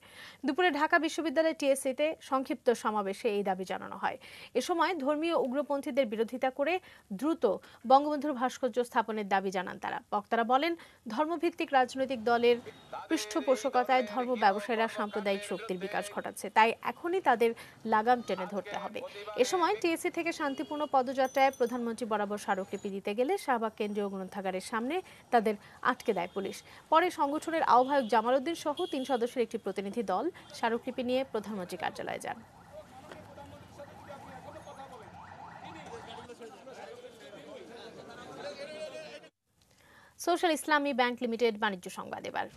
দুপুরে ঢাকা বিশ্ববিদ্যালয় টিএসসিতে সংক্ষিপ্ত সমাবেশে এই দাবি জানানো হয়। এ সময় ধর্মীয় উগ্রপন্থীদের বিরোধিতা করে দ্রুত বঙ্গবন্ধুর ভাস্কর্য স্থাপনের দাবি জানান তারা। বক্তারা বলেন, ধর্মভিত্তিক রাজনৈতিক দলের পৃষ্ঠপোষকতায় ধর্ম ব্যবসায়ীরা সাম্প্রদায়িক শক্তির বিকাশ ঘটাচ্ছে, তাই এখনই তাদের লাগাম টেনে ধরতে হবে। এ সময় টিএসসি থেকে শান্তিপূর্ণ পদযাত্রায় প্রধানমন্ত্রী বরাবর স্মারকলিপি দিতে গেলে শাহবাগ কেন্দ্রীয় গ্রন্থাগারের সামনে তাদের আটকে দেয় পুলিশ। পরে সংগঠনের আহ্বায়ক জামাল উদ্দিন সহ 3 সদস্যের একটি প্রতিনিধি দল স্মারকলিপি নিয়ে প্রধানমন্ত্রী কার্যালয়ে যান। সোশ্যাল ইসলামী ব্যাংক লিমিটেড বাণিজ্য সংবাদ এবার।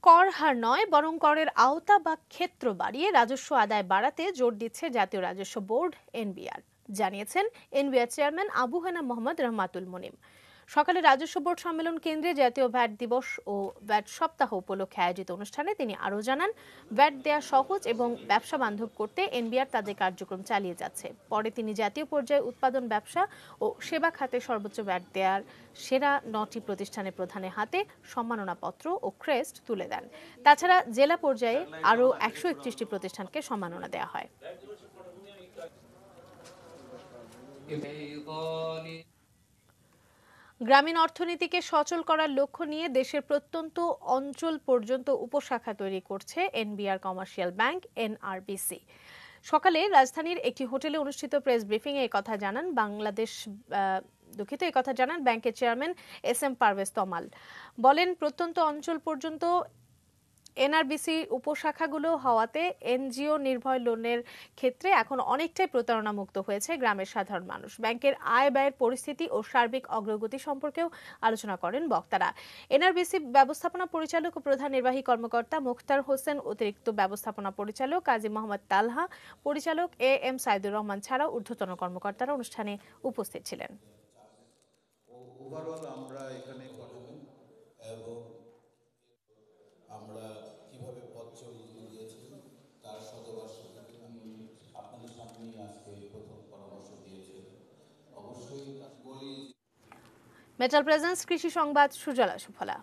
কর হার নয়, বরং করের আওতা বা ক্ষেত্র বাড়িয়ে রাজস্ব আদায় বাড়াতে জোর দিচ্ছে জাতীয় রাজস্ব বোর্ড এনবিআর, জানিয়েছেন এনবিআর চেয়ারম্যান আবু হেনা মোহাম্মদ রহমাতুল মুনিম। সকালে রাজস্ব বোর্ড সম্মেলন কেন্দ্রে জাতীয় ভ্যাট দিবস ও ভ্যাট সপ্তাহ উপলক্ষে আয়োজিত অনুষ্ঠানে তিনি আরও জানান, ভ্যাট দেয়া সহজ এবং ব্যবসা বান্ধব করতে এনবিআর তাদের কার্যক্রম চালিয়ে যাচ্ছে। পরে তিনি জাতীয় পর্যায়ে উৎপাদন, ব্যবসা ও সেবা খাতে সর্বোচ্চ ভ্যাট দেয়ার সেরা 9টি প্রতিষ্ঠানের প্রধানের হাতে সম্মাননাপত্র ও ক্রেস্ট তুলে দেন। তাছাড়া জেলা পর্যায়ে আরও 131টি প্রতিষ্ঠানকে সম্মাননা দেওয়া হয়। গ্রামীণ অর্থনীতিকে সচল করার লক্ষ্য নিয়ে দেশের প্রত্যন্ত অঞ্চল পর্যন্ত উপশাখা তৈরি করছে এনবিআর কমার্শিয়াল ব্যাংক এনআরবিসি। সকালে রাজধানীর একটি হোটেলে অনুষ্ঠিত প্রেস ব্রিফিংয়ে একথা জানান ব্যাংকের চেয়ারম্যান এস.এম. পারভেজ তমাল। বলেন, প্রত্যন্ত অঞ্চল পর্যন্ত এনআরবিসি উপশাখাগুলো হওয়াতে এনজিও নির্ভর লোনের ক্ষেত্রে এখন অনেকটাই প্রতারণা মুক্ত হয়েছে গ্রামের সাধারণ মানুষ। ব্যাংকের আয় ব্যয়ের পরিস্থিতি ও সার্বিক অগ্রগতি সম্পর্কেও আলোচনা করেন বক্তারা। এনআরবিসি ব্যবস্থাপনা পরিচালক ও প্রধান নির্বাহী কর্মকর্তা মুখতার হোসেন, অতিরিক্ত ব্যবস্থাপনা পরিচালক কাজী মোহাম্মদ তালহা, পরিচালক এ.এম. সাইদুর রহমান ছাড়াও ঊর্ধ্বতন কর্মকর্তারা অনুষ্ঠানে উপস্থিত ছিলেন। আমরা এখানে এবং আমরা কিভাবে পথ চলিয়েছি তার শতবার্ষিকী আমি আপনাদের সামনে আজকে প্রথম পরামর্শ দিয়েছি। অবশ্যই বলি মেটাল প্রেজেন্স কৃষি সংবাদ সুজলা সুফলা।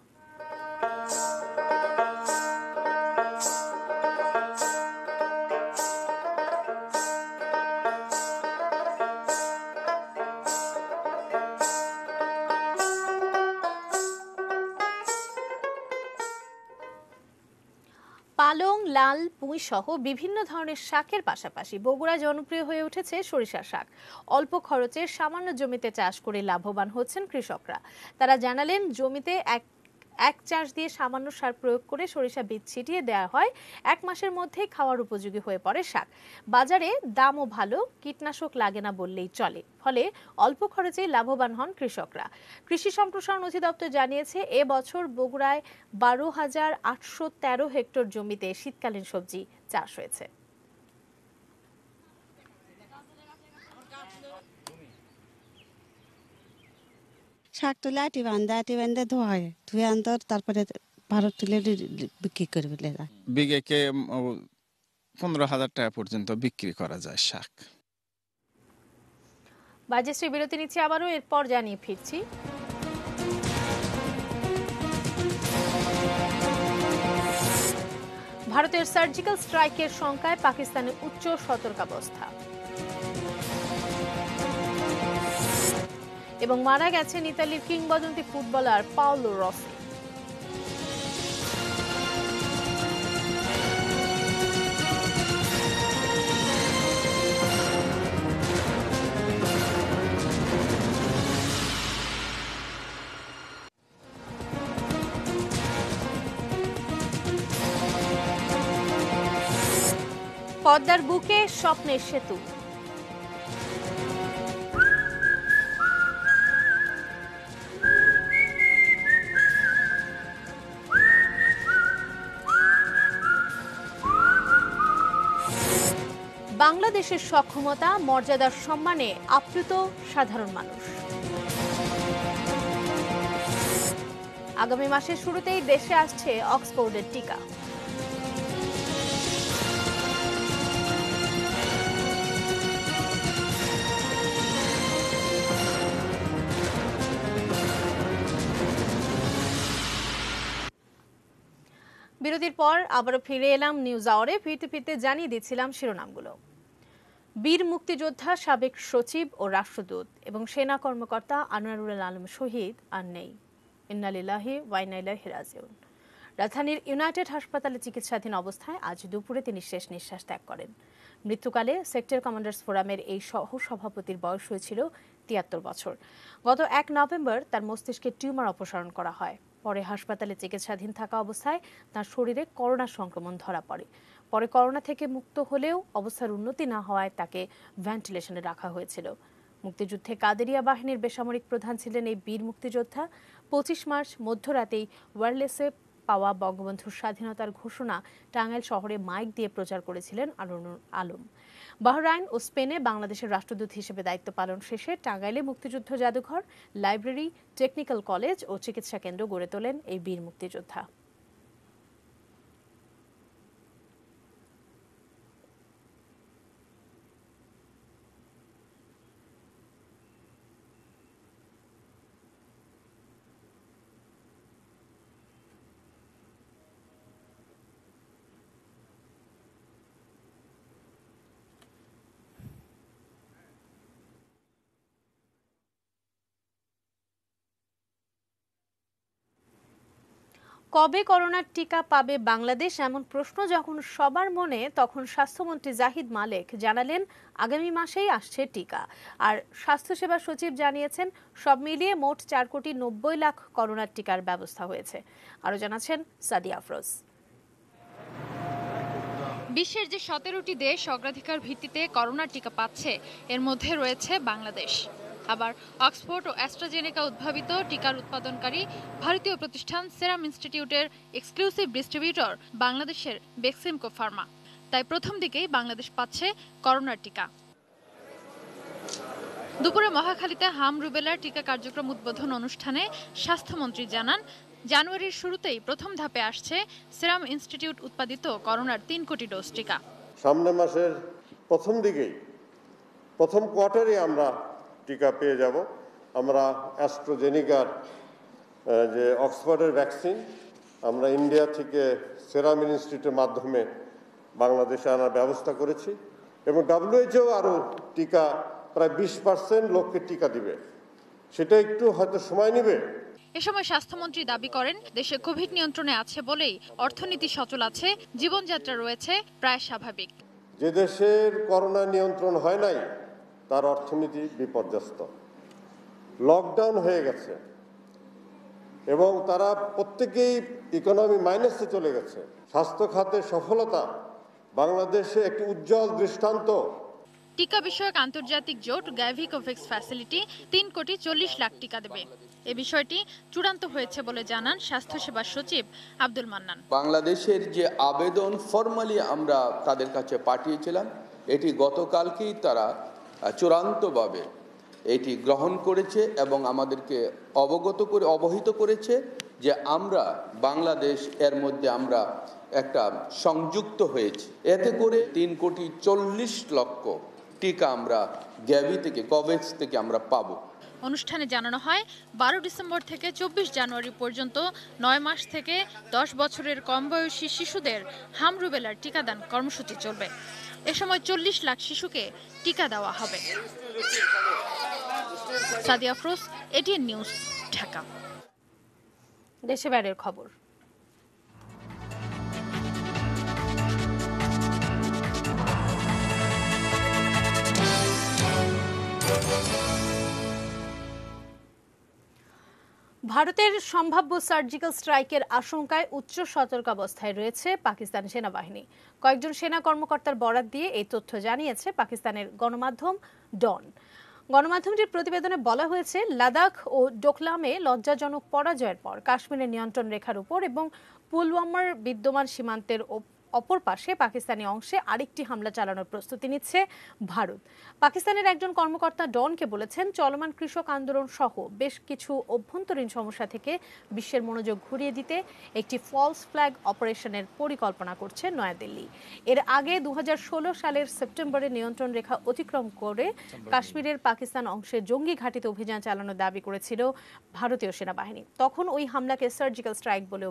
পালং, লাল পুঁই সহ বিভিন্ন ধরনের শাকের পাশাপাশি বগুড়ায় জনপ্রিয় হয়ে উঠেছে সরিষা শাক। অল্প খরচে সামান্য জমিতে চাষ করে লাভবান হচ্ছেন কৃষকরা। তারা জানালেন, জমিতে এক চাষ দিয়ে সামান্য সার প্রয়োগ করে সরিষা বীজ ছিটিয়ে দেওয়া হয়, 1 মাসের মধ্যেই খাওয়ার উপযোগী হয়ে পড়ে শাক। বাজারে দামও ভালো, কীটনাশক লাগে না বললেই চলে, ফলে অল্প খরচেই লাভবান হন কৃষকরা। কৃষি সম্প্রসারণ অধিদপ্তর জানিয়েছে, এবছর বগুড়ায় 12,813 হেক্টর জমিতে শীতকালীন সবজি চাষ হয়েছে। শাক তুলে আটি বান্ধে ধোয়, ধুয়ে আনতে তারপরে ভারত তুলে বিক্রি করে ফেলে যায়। বিঘেকে 15,000 টাকা পর্যন্ত বিক্রি করা যায় শাক। বাজেশ্রী বিরতি নিচ্ছি, আবারও এরপর জানিয়ে ফিরছি। ভারতের সার্জিক্যাল স্ট্রাইকের শঙ্কায় পাকিস্তানের উচ্চ সতর্কাবস্থা এবং মারা গেছেন ইতালির কিংবদন্তি ফুটবলার পাওলো রসি। পদ্মার বুকে স্বপ্নের সেতু। বাংলাদেশের সক্ষমতা, মর্যাদার সম্মানে আপ্লুত সাধারণ মানুষ। আগামী মাসের শুরুতেই দেশে আসছে অক্সফোর্ডের টিকা। বিরতির পর আবারও ফিরে এলাম নিউজ আওয়ারে। ফিরতে ফিরতে জানিয়ে দিচ্ছিলাম শিরোনামগুলো। বীর মুক্তিযোদ্ধা, সাবেক সচিব ও রাষ্ট্রদূত এবং সেনা কর্মকর্তা আনোয়ারুল আলম শহীদ আর নেই। ইন্না লিল্লাহি ওয়া ইন্না ইলাইহি রাজিউন। রাজধানীর ইউনাইটেড হাসপাতালে চিকিৎসাধীন অবস্থায় আজ দুপুরে তিনি শেষ নিঃশ্বাস ত্যাগ করেন। মৃত্যুকালে সেক্টর কমান্ডার্স ফোরামের এই সহসভাপতির বয়স হয়েছিল 73 বছর। গত 1 নভেম্বর তার মস্তিষ্কে টিউমার অপসারণ করা হয়। পরে হাসপাতালে চিকিৎসাধীন থাকা অবস্থায় তার শরীরে করোনা সংক্রমণ ধরা পড়ে। পরে করোনা থেকে মুক্ত হলেও অবস্থার উন্নতি না হওয়ায় তাকে ভেন্টিলেশনে রাখা হয়েছিল। মুক্তিযুদ্ধে কাদেরিয়া বাহিনীর বেসামরিক প্রধান ছিলেন এই বীর মুক্তিযোদ্ধা। 25 মার্চ মধ্যরাতেই ওয়্যারলেসে পাওয়া বঙ্গবন্ধুর স্বাধীনতার ঘোষণা টাঙ্গাইল শহরে মাইক দিয়ে প্রচার করেছিলেন আনোয়ারুল আলম। বাহরাইন ও স্পেনে বাংলাদেশের রাষ্ট্রদূত হিসেবে দায়িত্ব পালন শেষে টাঙ্গাইলে মুক্তিযুদ্ধ জাদুঘর, লাইব্রেরি, টেকনিক্যাল কলেজ ও চিকিৎসা কেন্দ্র গড়ে তোলেন এই বীর মুক্তিযোদ্ধা। কবে করোনার টিকা পাবে বাংলাদেশ, এমন প্রশ্ন যখন সবার মনে, তখন স্বাস্থ্যমন্ত্রী জাহিদ মালেক জানালেন, আগামী মাসেই আসছে টিকা। আর স্বাস্থ্যসেবা সচিব জানিয়েছেন, সব মিলিয়ে মোট 4,90,00,000 করোনার টিকার ব্যবস্থা হয়েছে। আরও জানাচ্ছেন সাদিয়া আফরোজ। বিশ্বের যে 17টি দেশ অগ্রাধিকার ভিত্তিতে করোনার টিকা পাচ্ছে, এর মধ্যে রয়েছে বাংলাদেশ। আবার অক্সফোর্ড ও অ্যাস্ট্রাজেনেকা উদ্ভাবিত টিকার উৎপাদনকারী ভারতীয় প্রতিষ্ঠান সেরাম ইনস্টিটিউটের এক্সক্লুসিভ ডিস্ট্রিবিউটর বাংলাদেশের বেক্সিমকো ফার্মা। তাই প্রথম দিকেই বাংলাদেশ পাচ্ছে করোনার টিকা। দুপুরে মহাখালীতে হাম রুবেলার টিকা কার্যক্রম উদ্বোধন অনুষ্ঠানে স্বাস্থ্যমন্ত্রী জানান, জানুয়ারির শুরুতেই প্রথম ধাপে আসছে সেরাম ইনস্টিটিউট উৎপাদিত করোনার 3 কোটি ডোজ টিকা। সামনের মাসের প্রথম দিকেই, প্রথম কোয়ার্টারে আমরা টিকা পেয়ে যাব। আমরা অ্যাস্ট্রাজেনেকার যে অক্সফোর্ডের ভ্যাকসিন আমরা ইন্ডিয়া থেকে সেরাম ইনস্টিটিউটের মাধ্যমে বাংলাদেশে আনার ব্যবস্থা করেছি এবং WHO আরও টিকা প্রায় 20% লোককে টিকা দিবে। সেটা একটু হয়তো সময় নেবে। এ সময় স্বাস্থ্যমন্ত্রী দাবি করেন, দেশে কোভিড নিয়ন্ত্রণে আছে বলেই অর্থনীতি সচল আছে, জীবনযাত্রা রয়েছে প্রায় স্বাভাবিক। যে দেশের করোনা নিয়ন্ত্রণ হয় নাই তার অর্থনীতি বিপর্যস্ত, লকডাউন হয়ে গেছে এবং তারা প্রত্যেকেই ইকোনমি মাইনাসে চলে গেছে। স্বাস্থ্য খাতের সফলতা বাংলাদেশে একটি উজ্জ্বল দৃষ্টান্ত। টিকা বিষয়ক আন্তর্জাতিক জোট গ্যাভি কোভ্যাক্স ফ্যাসিলিটি 3,40,00,000 টিকা দেবে। এ বিষয়টি চূড়ান্ত হয়েছে বলে জানান স্বাস্থ্যসেবা সচিব আব্দুল মান্নান। বাংলাদেশের যে আবেদন ফরমালি আমরা তাদের কাছে পাঠিয়েছিলাম, এটি গতকালকেই তারা চূড়ান্তভাবে এটি গ্রহণ করেছে এবং আমাদেরকে অবহিত করেছে যে আমরা বাংলাদেশ এর মধ্যে আমরা একটা সংযুক্ত হয়েছি। এতে করে 3,40,00,000 টিকা আমরা গ্যাভি থেকে কোভ্যাক্স থেকে আমরা পাবো। অনুষ্ঠানে জানানো হয় 12 ডিসেম্বর থেকে 24 জানুয়ারি পর্যন্ত 9 মাস থেকে 10 বছরের কম বয়সী শিশুদের হাম রুবেলার টিকাদান কর্মসূচি চলবে। এ সময় 40 লাখ শিশুকে টিকা দেওয়া হবে। Sadia Afroz, ATN news, Dhaka. দেশে বাইরের খবর। ভারতের সম্ভাব্য সার্জিক্যাল স্ট্রাইকের আশঙ্কায় উচ্চ সতর্কাবস্থায় রয়েছে পাকিস্তান সেনাবাহিনী। কয়েকজন সেনা কর্মকর্তার বরাত দিয়ে এই তথ্য জানিয়েছে পাকিস্তানের গণমাধ্যম ডন। গণমাধ্যমটির প্রতিবেদনে বলা হয়েছে, লাদাখ ও ডোকলামে লজ্জাজনক পরাজয়ের পর কাশ্মীরের নিয়ন্ত্রণ রেখার উপর এবং পুলওয়ামার বিদ্যমান সীমান্তের অপর পাশে পাকিস্তানি অংশে আরেকটি হামলা চালানোর প্রস্তুতি নিচ্ছে ভারত। পাকিস্তানের একজন কর্মকর্তা ডনকে বলেছেন, চলমান কৃষক আন্দোলন সহ বেশ কিছু অভ্যন্তরীণ সমস্যা থেকে বিশ্বের মনোযোগ ঘুরিয়ে দিতে একটি ফলস ফ্ল্যাগ অপারেশনের পরিকল্পনা করছে নয়াদিল্লি। এর আগে 2016 সালের সেপ্টেম্বরে নিয়ন্ত্রণ রেখা অতিক্রম করে কাশ্মীরের পাকিস্তান অংশে জঙ্গি ঘাঁটিতে অভিযান চালানোর দাবি করেছিল ভারতীয় সেনাবাহিনী। তখন ওই হামলাকে সার্জিক্যাল স্ট্রাইক বলে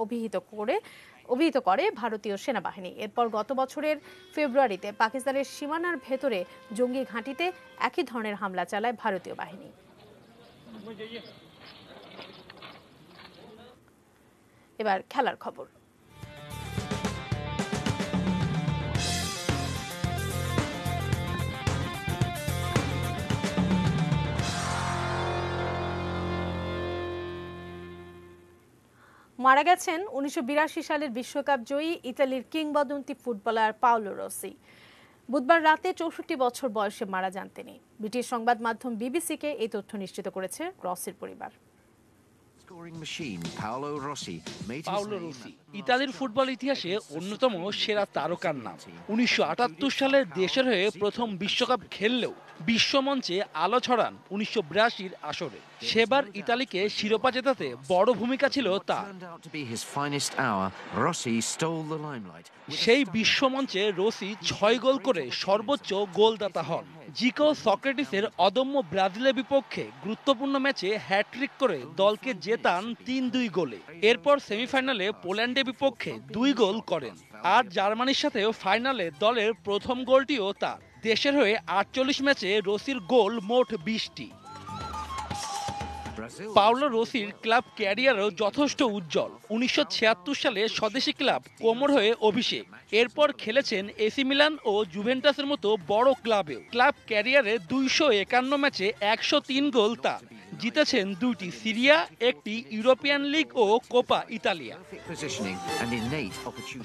অভিহিত করে ভারতীয় সেনাবাহিনী। এরপর গত বছরের ফেব্রুয়ারিতে পাকিস্তানের সীমানার ভেতরে জঙ্গি ঘাঁটিতে একই ধরনের হামলা চালায় ভারতীয় বাহিনী। এবার খেলার খবর। মারা গেছেন 1982 সালের বিশ্বকাপ জয়ী ইতালির কিংবদন্তি ফুটবলার পাওলো রসি। বুধবার রাতে 64 বছর বয়সে মারা যান তিনি। ব্রিটিশ সংবাদ মাধ্যম বিবিসিকে এই তথ্য নিশ্চিত করেছে রসির পরিবার। পাওলো রসি ইতালির ফুটবল ইতিহাসে অন্যতম সেরা তারকার নাম। 1978 সালে দেশের হয়ে প্রথম বিশ্বকাপ খেললেও বিশ্বমঞ্চে আলো ছড়ান 1982 আসরে। সেবার ইতালিকে শিরোপা জেতাতে বড় ভূমিকা ছিল তার। সেই বিশ্বমঞ্চে রসি 6 গোল করে সর্বোচ্চ গোলদাতা হন। জিকো সক্রেটিসের অদম্য ব্রাজিলের বিপক্ষে গুরুত্বপূর্ণ ম্যাচে হ্যাট্রিক করে দলকে জেতান 3-2 গোলে। এরপর সেমিফাইনালে পোল্যান্ডের বিপক্ষে 2 গোল করেন। আর জার্মানির সাথেও ফাইনালে দলের প্রথম গোলটিও তার। দেশের হয়ে 48 ম্যাচে রসির গোল মোট 20টি। পাওলো রসির ক্লাব ক্যারিয়ারও যথেষ্ট উজ্জ্বল। 1976 সালে স্বদেশী ক্লাব কোমোর হয়ে অভিষেক। এরপর খেলেছেন এসি মিলান ও জুভেন্টাসের মতো বড় ক্লাবেও। ক্লাব ক্যারিয়ারে 251 ম্যাচে 103 গোল তার। জিতেছেন 2টি সিরিয়া, একটি ইউরোপিয়ান লিগ ও কোপা ইতালিয়া।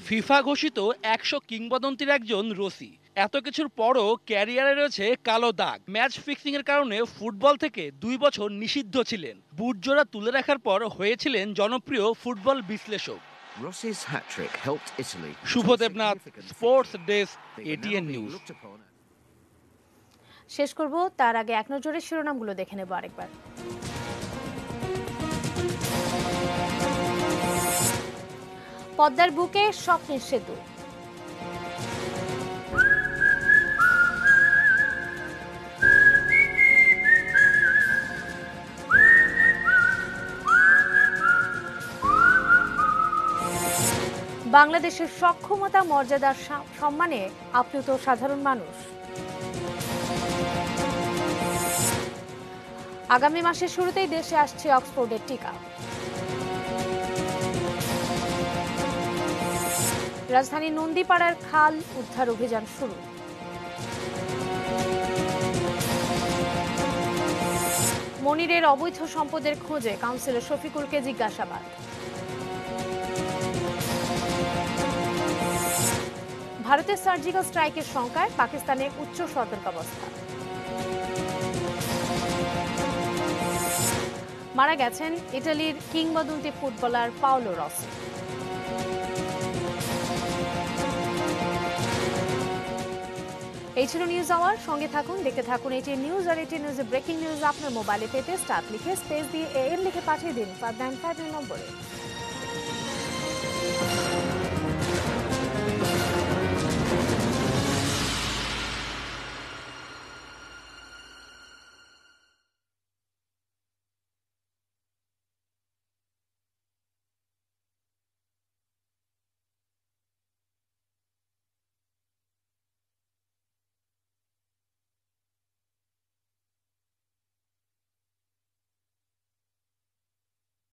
ফিফা ঘোষিত 100 কিংবদন্তির একজন রসি। এত কিছুর পরও ক্যারিয়ারে রয়েছে কালো দাগ। ম্যাচ ফিক্সিং এর কারণে ফুটবল থেকে 2 বছর নিষিদ্ধ ছিলেন। বুটজোড়া তুলে রাখার পর হয়েছিলেন জনপ্রিয় ফুটবল বিশ্লেষক। Shuvo Debnath, sports desk, ATN news. শেষ করব তার আগে এক নজরে শিরোনামগুলো দেখে নেব আরেকবার। পদ্মার বুকে স্বপ্নের সেতু। বাংলাদেশের সক্ষমতা মর্যাদার সম্মানে আপ্লুত সাধারণ মানুষ। আগামী মাসের শুরুতেই দেশে আসছে অক্সফোর্ডের টিকা। রাজধানীর নন্দীপাড়ার খাল উদ্ধার অভিযান শুরু। মনিরের অবৈধ সম্পদের খোঁজে কাউন্সিলর শফিকুলকে জিজ্ঞাসাবাদ। ভারতের সার্জিক্যাল স্ট্রাইকের শঙ্কায় পাকিস্তানে উচ্চ সতর্কাবস্থা। মারা গেছেন ইতালির কিংবদন্তি ফুটবলার পাওলো রসি। এই ছিল নিউজ আওয়ার। সঙ্গে থাকুন, দেখতে থাকুন ATN নিউজ। আর ATN নিউজের ব্রেকিং নিউজ আপনার মোবাইলে পেতে স্টার লিখে স্পেস দিয়ে AN লিখে পাঠিয়ে দিন 595 নম্বরে।